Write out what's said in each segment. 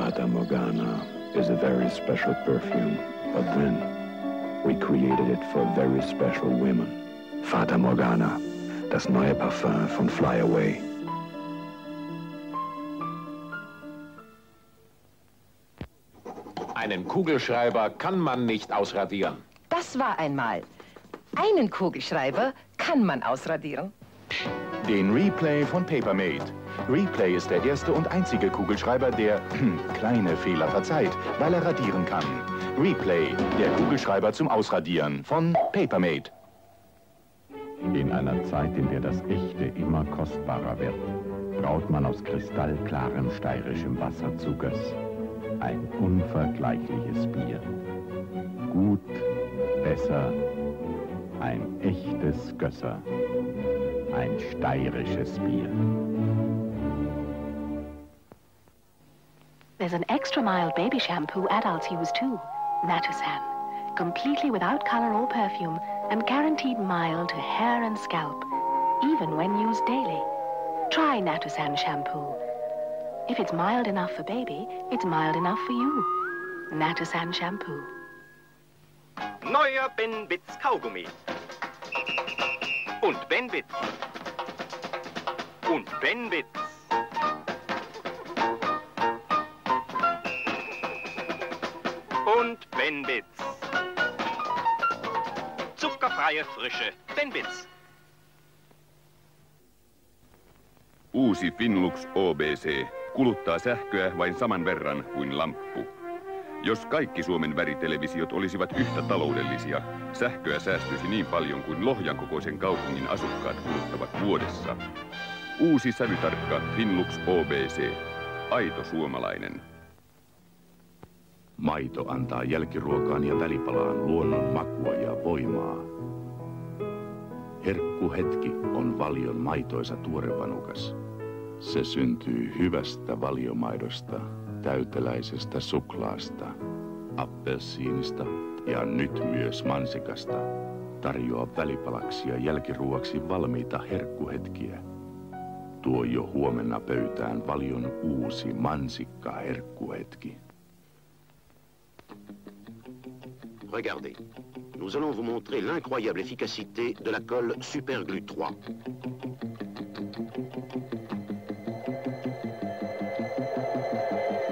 Fata Morgana is a very special perfume, but then we created it for very special women. Fata Morgana, das neue Parfum von Fly Away. Einen Kugelschreiber kann man nicht ausradieren. Das war einmal. Einen Kugelschreiber kann man ausradieren. Den Replay von Papermate. Replay ist der erste und einzige Kugelschreiber, der kleine Fehler verzeiht, weil er radieren kann. Replay, der Kugelschreiber zum Ausradieren von Papermate. In einer Zeit, in der das Echte immer kostbarer wird, braut man aus kristallklarem steirischem Wasser zu Göss. Ein unvergleichliches Bier. Gut, besser, ein echtes Gösser. Ein steirisches Bier. There's an extra mild baby shampoo adults use too, Natusan. Completely without color or perfume and guaranteed mild to hair and scalp, even when used daily. Try Natusan shampoo. If it's mild enough for baby, it's mild enough for you. Natusan shampoo. Neuer Ben Bits Kaugummi. Und Ben Bits. Und Ben Bits. Und Ben Bits. Zuckerfreie Frische Ben Bits. Uusi Finlux OBC kuluttaa sähköä vain saman verran kuin lamppu. Jos kaikki Suomen väritelevisiot olisivat yhtä taloudellisia, sähköä säästyisi niin paljon kuin Lohjan kokoisen kaupungin asukkaat kuluttavat vuodessa. Uusi sävytarkka Finlux OBC. Aito suomalainen. Maito antaa jälkiruokaan ja välipalaan luonnon makua ja voimaa. Herkkuhetki on Valion maitoisa tuorevanukas. Se syntyy hyvästä valiomaidosta, täyteläisestä suklaasta, appelsiinista ja nyt myös mansikasta. Tarjoaa välipalaksi ja jälkiruoaksi valmiita herkkuhetkiä. Tuo jo huomenna pöytään Valion uusi mansikka herkkuhetki. Regardez, nous allons vous montrer l'incroyable efficacité de la colle Superglue 3.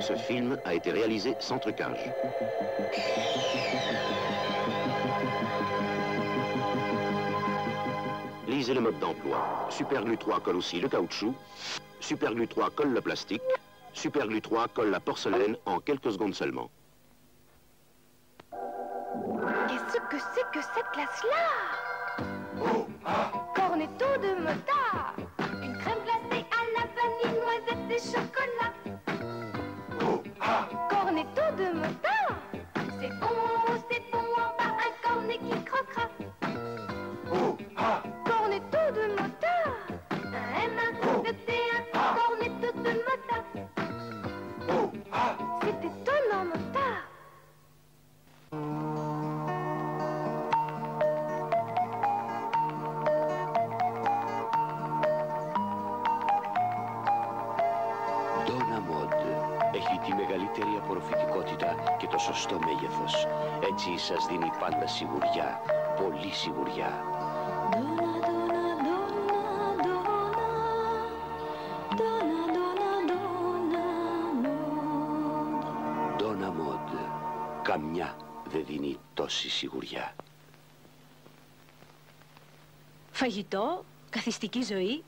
Ce film a été réalisé sans trucage. Lisez le mode d'emploi. Superglue 3 colle aussi le caoutchouc. Superglue 3 colle le plastique. Superglue 3 colle la porcelaine en quelques secondes seulement. Qu'est-ce que c'est que cette glace-là? Cornetto de motard. Une crème glacée à la vanille, noisette et chocolat. Cornetto de motard. C'est bon en bas, un cornet qui croquera. Cornetto de motard. Un M, un T, un cornetto de motard. C'est étonnant, motard. Έχει τη μεγαλύτερη απορροφητικότητα και το σωστό μέγεθος. Έτσι σας δίνει πάντα σιγουριά, πολύ σιγουριά. Donna Mod. Καμιά δεν δίνει τόση σιγουριά. Φαγητό, καθιστική ζωή.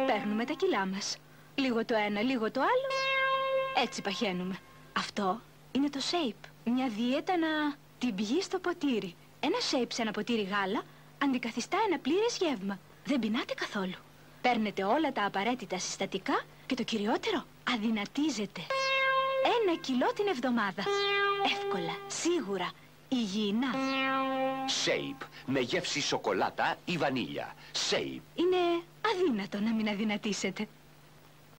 Παίρνουμε τα κιλά μας. Λίγο το ένα, λίγο το άλλο. Έτσι παχαίνουμε. Αυτό είναι το shape. Μια δίαιτα να την πιει στο ποτήρι. Ένα shape σε ένα ποτήρι γάλα αντικαθιστά ένα πλήρες γεύμα. Δεν πεινάτε καθόλου. Παίρνετε όλα τα απαραίτητα συστατικά και το κυριότερο, αδυνατίζετε. 1 κιλό την εβδομάδα. Εύκολα, σίγουρα, υγιεινά. Shape, με γεύση σοκολάτα ή βανίλια. Shape. Είναι αδύνατο να μην αδυνατήσετε.